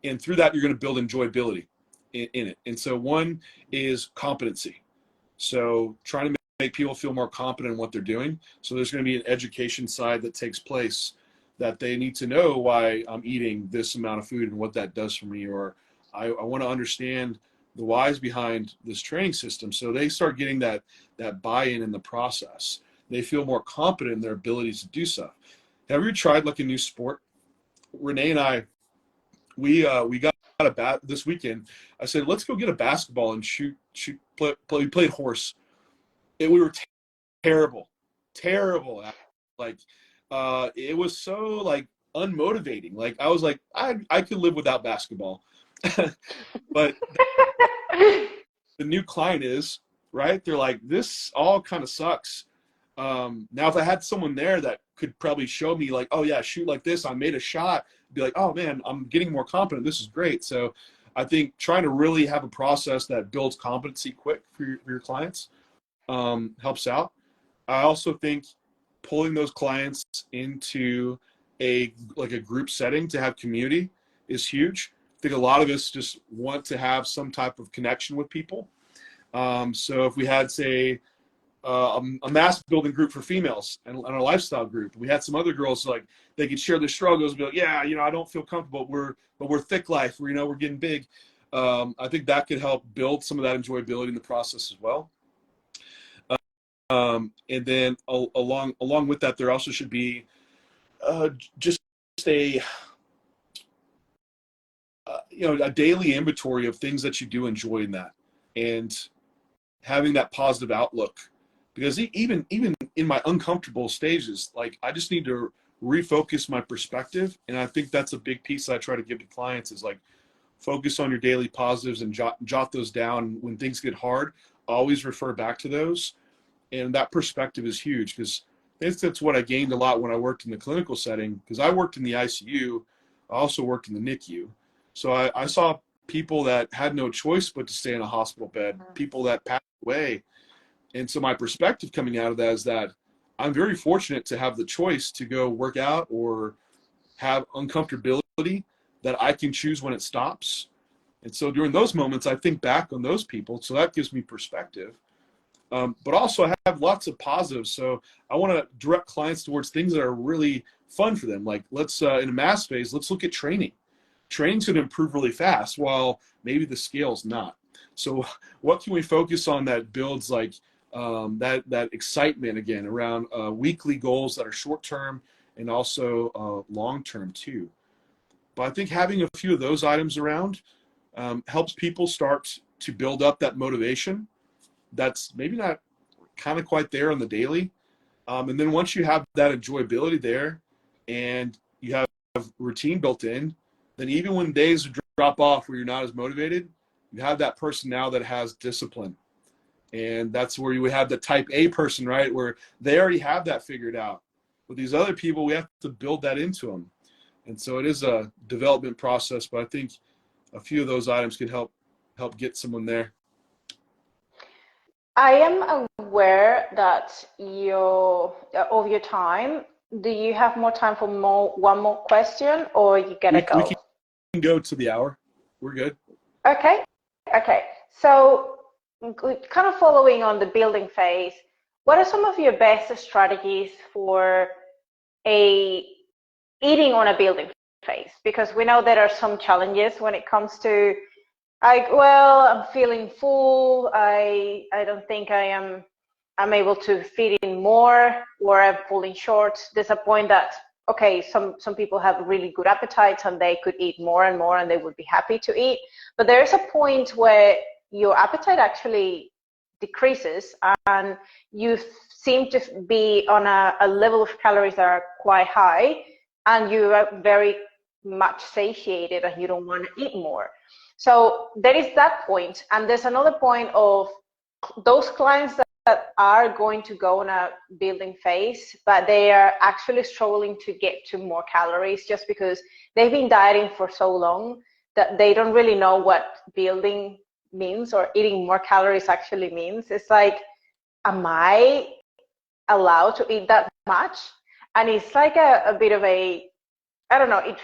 And through that, you're going to build enjoyability in it. And so one is competency. So trying to make people feel more competent in what they're doing. So there's going to be an education side that takes place, that they need to know why I'm eating this amount of food and what that does for me, or I want to understand the whys behind this training system. So they start getting that buy-in in the process. They feel more confident in their abilities to do stuff. Have you tried like a new sport? Renee and I, we got this weekend. I said, let's go get a basketball and play. We played horse. We were terrible. Like, it was so like unmotivating. Like, I was like, I could live without basketball. But the new client is, right? They're like, this all kind of sucks. Now, if I had someone there that could probably show me like, oh yeah, shoot like this, I made a shot, be like, oh man, I'm getting more confident. This is great. So I think trying to really have a process that builds competency quick for your clients helps out. I also think pulling those clients into a group setting to have community is huge. I think a lot of us just want to have some type of connection with people. So if we had, say, a mass building group for females and a lifestyle group, we had some other girls, like, they could share their struggles, be like, yeah, I don't feel comfortable, but we're thick life, we're getting big. I think that could help build some of that enjoyability in the process as well. And then along with that, there also should be just a a daily inventory of things that you do enjoy in that, and having that positive outlook. Because even in my uncomfortable stages, like, I just need to refocus my perspective. And I think that's a big piece that I try to give to clients, is like, focus on your daily positives and jot those down. When things get hard, always refer back to those. And that perspective is huge, because that's what I gained a lot when I worked in the clinical setting, because I worked in the ICU. I also worked in the NICU. So I saw people that had no choice but to stay in a hospital bed, people that passed away. And so my perspective coming out of that is that I'm very fortunate to have the choice to go work out or have uncomfortability that I can choose when it stops. And so during those moments, I think back on those people. So that gives me perspective. But also I have lots of positives. So I want to direct clients towards things that are really fun for them. Like, let's, in a mass phase, let's look at training. Training's going to improve really fast, while maybe the scale's not. So what can we focus on that builds like that excitement again around weekly goals that are short-term and also long-term too. But I think having a few of those items around helps people start to build up that motivation that's maybe not kind of quite there on the daily. And then once you have that enjoyability there and you have routine built in, then even when days drop off where you're not as motivated, you have that person now that has discipline. And that's where you would have the type A person, right, where they already have that figured out. With these other people, we have to build that into them. And so it is a development process, but I think a few of those items can help get someone there. I am aware that of your time. Do you have more time for one more question, or you gotta We go? can go to the hour. We're good. Okay. Okay. So, kind of following on the building phase, what are some of your best strategies for a eating on a building phase? Because we know there are some challenges when it comes to like, well, I'm feeling full. I don't think I'm able to fit in more, or I'm falling short. There's a point that okay, some people have really good appetites and they could eat more and more and they would be happy to eat. But there's a point where your appetite actually decreases and you seem to be on a level of calories that are quite high and you are very much satiated and you don't want to eat more. So there is that point, and there's another point of those clients that are going to go on a building phase, but they are actually struggling to get to more calories just because they've been dieting for so long that they don't really know what building means or eating more calories actually means. It's like, am I allowed to eat that much? And it's like a bit of a, I don't know, it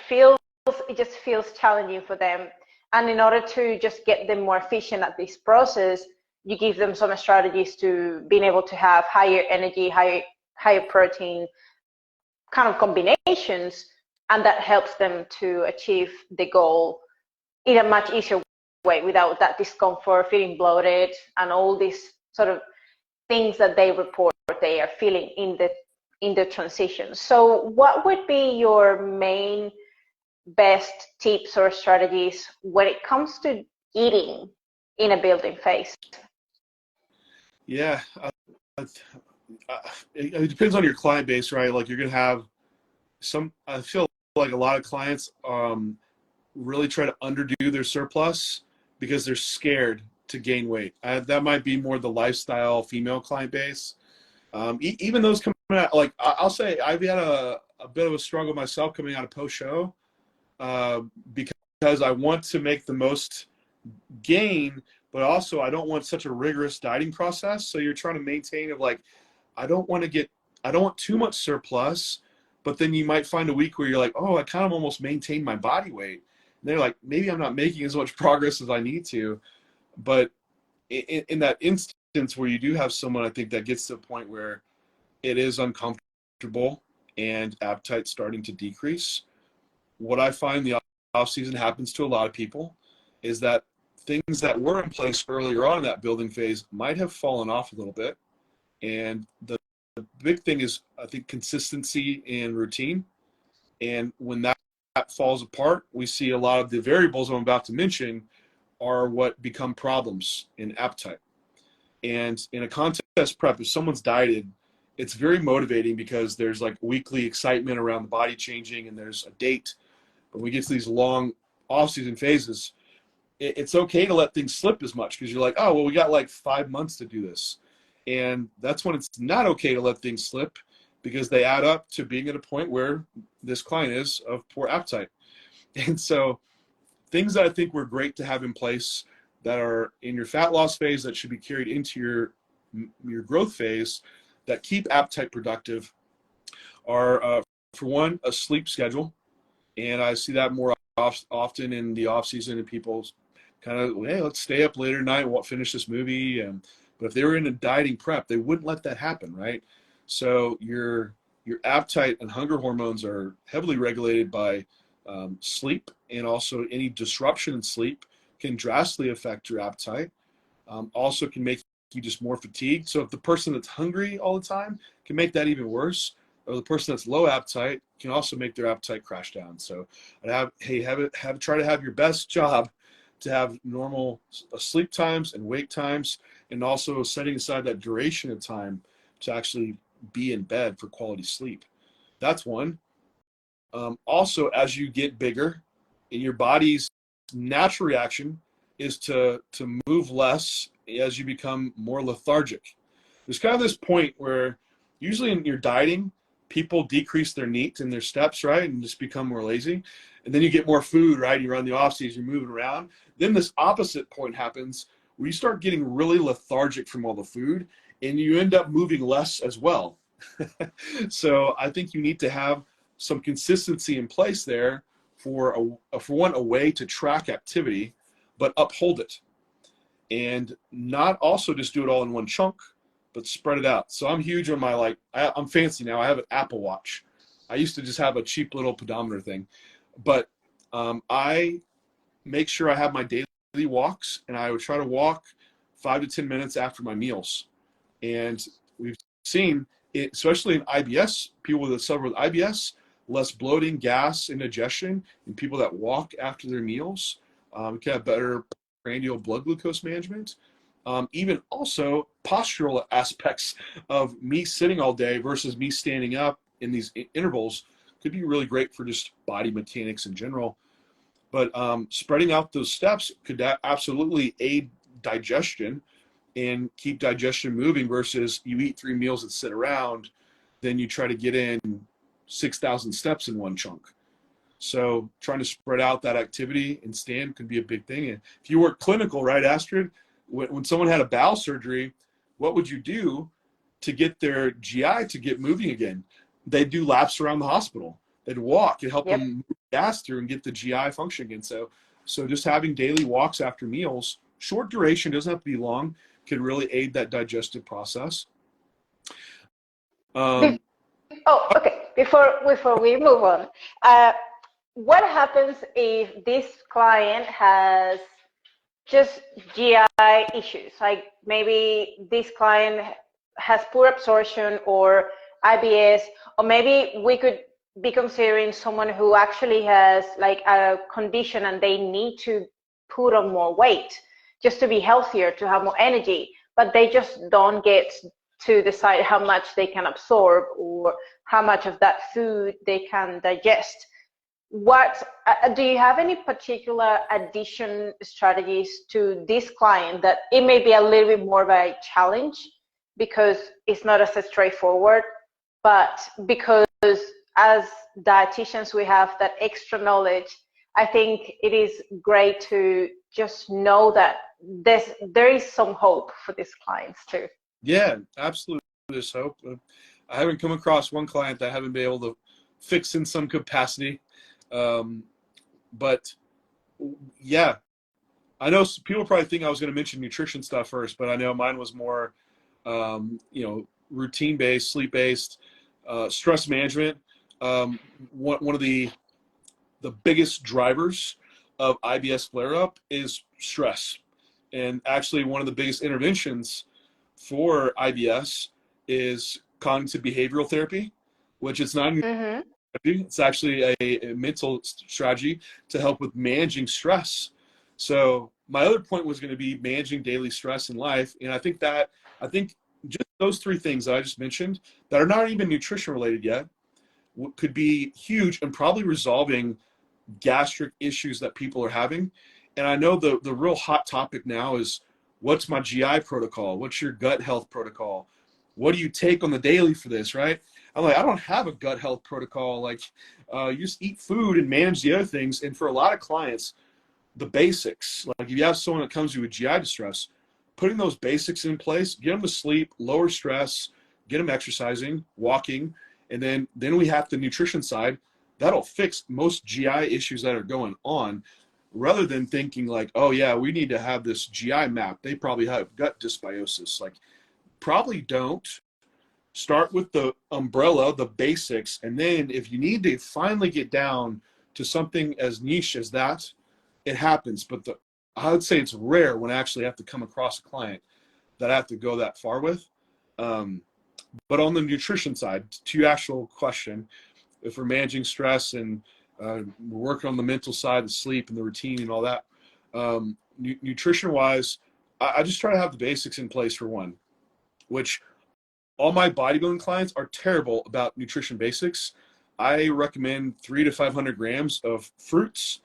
just feels challenging for them. And in order to just get them more efficient at this process, you give them some strategies to being able to have higher energy, higher protein kind of combinations, and that helps them to achieve the goal in a much easier way without that discomfort, feeling bloated, and all these sort of things that they report they are feeling in the transition. So what would be your main best tips or strategies when it comes to eating in a building phase? Yeah, it depends on your client base, right? Like you're gonna have some. I feel like a lot of clients really try to underdo their surplus because they're scared to gain weight. That might be more the lifestyle female client base. Even those coming out, like I'll say, I've had a bit of a struggle myself coming out of post show uh, because I want to make the most gain, but also I don't want such a rigorous dieting process. So you're trying to maintain of like, I don't want too much surplus, but then you might find a week where you're like, oh, I kind of almost maintained my body weight. And they're like, maybe I'm not making as much progress as I need to. But in that instance where you do have someone, I think that gets to a point where it is uncomfortable and appetite starting to decrease. What I find the off season happens to a lot of people is that things that were in place earlier on in that building phase might have fallen off a little bit. And the big thing is, I think, consistency and routine. And when that falls apart, we see a lot of the variables I'm about to mention are what become problems in appetite. And in a contest prep, if someone's dieted, it's very motivating because there's like weekly excitement around the body changing and there's a date. When we get to these long off-season phases, it's okay to let things slip as much because you're like, oh, well, we got like 5 months to do this. And that's when it's not okay to let things slip because they add up to being at a point where this client is of poor appetite. And so things that I think were great to have in place that are in your fat loss phase that should be carried into your growth phase that keep appetite productive are, for one, a sleep schedule. And I see that more often in the off season and people kind of, hey, let's stay up later tonight and finish this movie. But if they were in a dieting prep, they wouldn't let that happen, right? So your appetite and hunger hormones are heavily regulated by sleep, and also any disruption in sleep can drastically affect your appetite. Also can make you just more fatigued. So if the person that's hungry all the time can make that even worse, or the person that's low appetite can also make their appetite crash down. So try to have your best job to have normal sleep times and wake times, and also setting aside that duration of time to actually be in bed for quality sleep. That's one. Also, as you get bigger, in your body's natural reaction is to move less as you become more lethargic. There's kind of this point where usually in your dieting, people decrease their NEAT and their steps, right, and just become more lazy. And then you get more food, right? You're on the off season, you're moving around. Then this opposite point happens where you start getting really lethargic from all the food and you end up moving less as well. So I think you need to have some consistency in place there for a way to track activity, but uphold it, and not also just do it all in one chunk, but spread it out. So I'm huge on my, I'm fancy now. I have an Apple Watch. I used to just have a cheap little pedometer thing, but I make sure I have my daily walks, and I would try to walk 5 to 10 minutes after my meals. And we've seen it, especially in IBS, people that suffer with IBS, less bloating, gas, indigestion, and people that walk after their meals can have better prandial blood glucose management. Even also postural aspects of me sitting all day versus me standing up in these intervals could be really great for just body mechanics in general. But spreading out those steps could absolutely aid digestion and keep digestion moving versus you eat 3 meals and sit around, then you try to get in 6,000 steps in one chunk. So trying to spread out that activity and stand could be a big thing. And if you work clinical, right, Astrid, when someone had a bowel surgery, what would you do to get their GI to get moving again? They'd do laps around the hospital. They'd walk and help them move gas through and get the GI function again. So just having daily walks after meals, short duration, doesn't have to be long, can really aid that digestive process. Okay. Before we move on, what happens if this client has just GI issues? Like maybe this client has poor absorption or IBS, or maybe we could be considering someone who actually has like a condition and they need to put on more weight just to be healthier, to have more energy, but they just don't get to decide how much they can absorb or how much of that food they can digest. What do you have any particular addition strategies to this client that it may be a little bit more of a challenge because it's not as straightforward, but because as dietitians we have that extra knowledge, I think it is great to just know that there is some hope for these clients too. Yeah, absolutely. There's hope. I haven't come across one client that I haven't been able to fix in some capacity. But yeah, I know people probably think I was going to mention nutrition stuff first, but I know mine was more, routine-based, sleep-based, stress management. One of the biggest drivers of IBS flare-up is stress. And actually one of the biggest interventions for IBS is cognitive behavioral therapy, which is not it's actually a mental strategy to help with managing stress. So my other point was going to be managing daily stress in life. And I think just those 3 things that I just mentioned that are not even nutrition related yet could be huge and probably resolving gastric issues that people are having. And I know the real hot topic now is, what's my GI protocol? What's your gut health protocol? What do you take on the daily for this, right? I'm like, I don't have a gut health protocol. Like, you just eat food and manage the other things. And for a lot of clients, the basics, like if you have someone that comes to you with GI distress, putting those basics in place, get them to sleep, lower stress, get them exercising, walking, and then we have the nutrition side. That'll fix most GI issues that are going on, rather than thinking like, oh yeah, we need to have this GI map. They probably have gut dysbiosis. Like, probably don't. Start with the umbrella, the basics, and then if you need to finally get down to something as niche as that, it happens. But I would say it's rare when I actually have to come across a client that I have to go that far with. But on the nutrition side, to your actual question, if we're managing stress and we're working on the mental side, the sleep and the routine and all that, nutrition-wise, I just try to have the basics in place for one, which all my bodybuilding clients are terrible about nutrition basics. I recommend 300 to 500 grams of fruits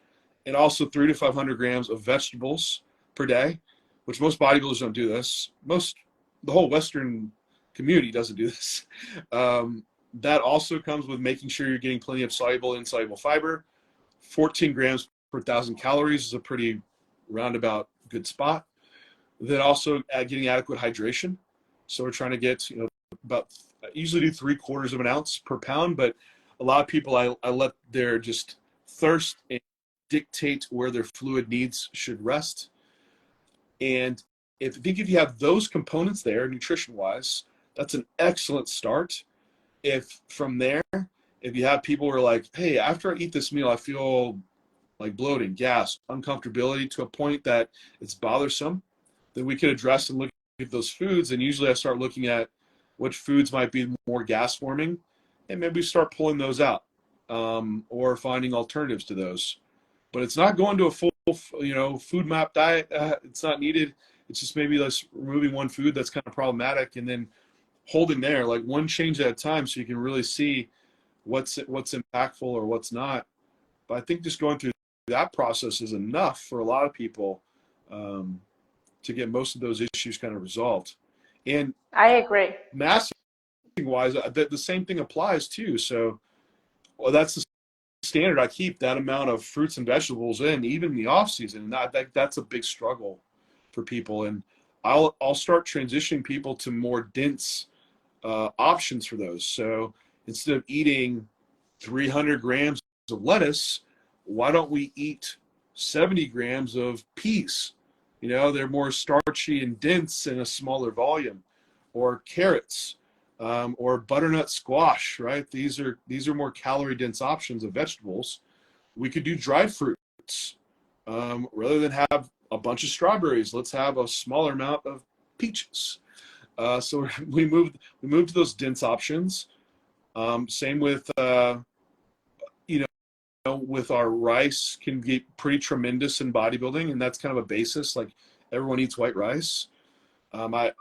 and also 300 to 500 grams of vegetables per day, which most bodybuilders don't do this. The whole Western community doesn't do this. That also comes with making sure you're getting plenty of soluble and insoluble fiber. 14 grams per 1,000 calories is a pretty roundabout good spot. Then also getting adequate hydration. So we're trying to get, about, I usually do 3/4 of an ounce per pound, but a lot of people, I let their just thirst and dictate where their fluid needs should rest. And I think if you have those components there, nutrition wise, that's an excellent start. If from there, if you have people who are like, hey, after I eat this meal, I feel like bloating, gas, uncomfortability to a point that it's bothersome, then we can address and look at those foods. And usually I start looking at which foods might be more gas forming, and maybe start pulling those out, or finding alternatives to those. But it's not going to a full, food map diet. It's not needed. It's just maybe let's removing one food that's kind of problematic, and then holding there, like one change at a time, so you can really see what's impactful or what's not. But I think just going through that process is enough for a lot of people, to get most of those issues kind of resolved. And I agree. massing wise, the same thing applies too. So, well, that's the standard. I keep that amount of fruits and vegetables in, even in the off season. And that's a big struggle for people. And I'll start transitioning people to more dense options for those. So instead of eating 300 grams of lettuce, why don't we eat 70 grams of peas? They're more starchy and dense in a smaller volume, or carrots, or butternut squash, right? These are more calorie dense options of vegetables. We could do dried fruits, rather than have a bunch of strawberries. Let's have a smaller amount of peaches. So we moved to those dense options. Same with, with our rice can get pretty tremendous in bodybuilding, and that's kind of a basis. Like everyone eats white rice. I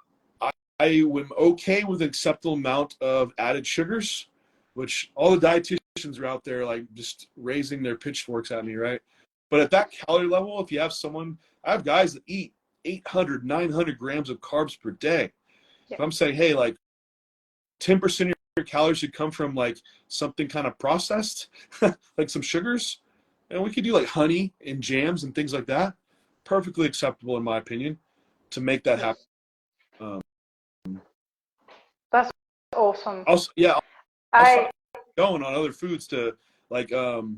am okay with an acceptable amount of added sugars, which all the dietitians are out there like just raising their pitchforks at me, right? But at that calorie level, if you have I have guys that eat 800, 900 grams of carbs per day. Yeah. If I'm saying, hey, like 10% of your calories should come from like something kind of processed, like some sugars, and we could do like honey and jams and things like that. Perfectly acceptable, in my opinion, to make that happen. That's awesome. Also, yeah, I'll start going on other foods to like. I'll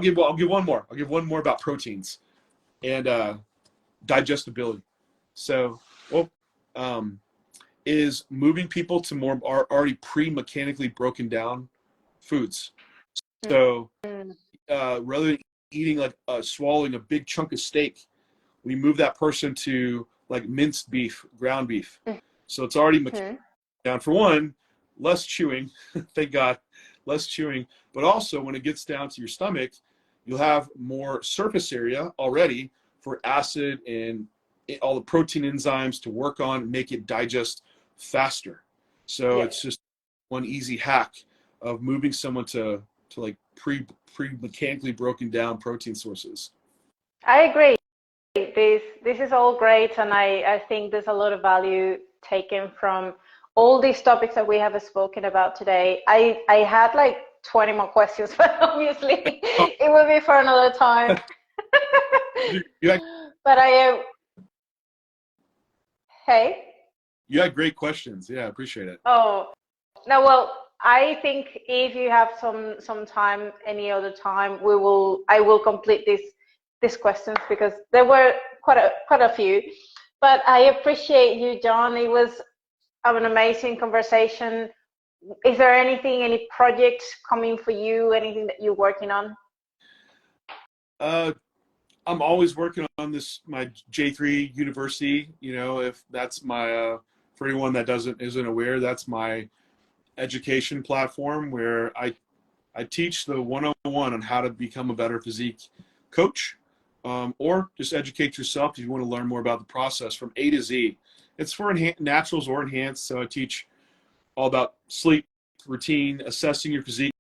give one more. I'll give one more about proteins and digestibility. So, is moving people to more already pre-mechanically broken down foods. So rather than eating like swallowing a big chunk of steak, we move that person to like minced beef, ground beef. So it's already down. For one, less chewing, thank God, less chewing. But also when it gets down to your stomach, you'll have more surface area already for acid and all the protein enzymes to work on and make it digest faster. So it's just one easy hack of moving someone to like pre-mechanically broken down protein sources. I agree. This is all great, and I think there's a lot of value taken from all these topics that we have spoken about today. I had like 20 more questions, but obviously it will be for another time. But hey? You had great questions. Yeah, I appreciate it. Oh, no, well, I think if you have some time, any other time, I will complete these questions, because there were quite a few. But I appreciate you, John. It was an amazing conversation. Is there any projects coming for you? Anything that you're working on? I'm always working on my J3 University. If that's my for anyone that isn't aware, that's my education platform where I teach the 101 on how to become a better physique coach, or just educate yourself if you want to learn more about the process from A to Z. It's for naturals or enhanced. So I teach all about sleep, routine, assessing your physique